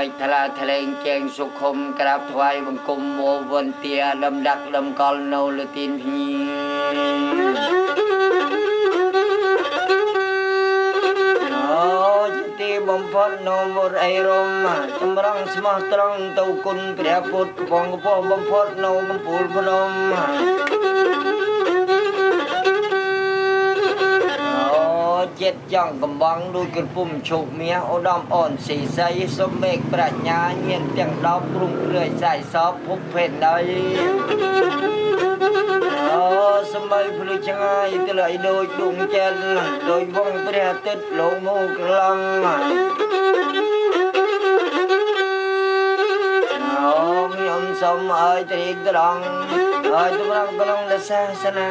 កិច្ចថ្លាថ្លែងចែងសុខុមក្រាបថ្វាយបង្គំវវន្ទាលំដាក់លំកល់នៅលើទីនភ្ញៀទីបំផុតនៅមុតអីរមចម្រងស្មោះត្រង់ទៅគុណព្រះពុទ្ធបងកពោបំផុតនៅកំពូលភ្នំចិត្តចង់កំបងដូចក្រពុំឈប់មាសឧត្តមអូនស៊ីស័យសុំមេឃប្រាជ្ញាមានទាំង10ព្រំគ្រឿយខ្សែសពភពភេទដីសម័យភ្លឺឆ្ងាយទៅលើដូចដួងចិនដោយវងព្រះអាទិត្យលោកមកក្លងខ្ញុំសូមឲ្យត្រៀងត្រង់ឲ្យតម្រង់ក្នុងសាសនា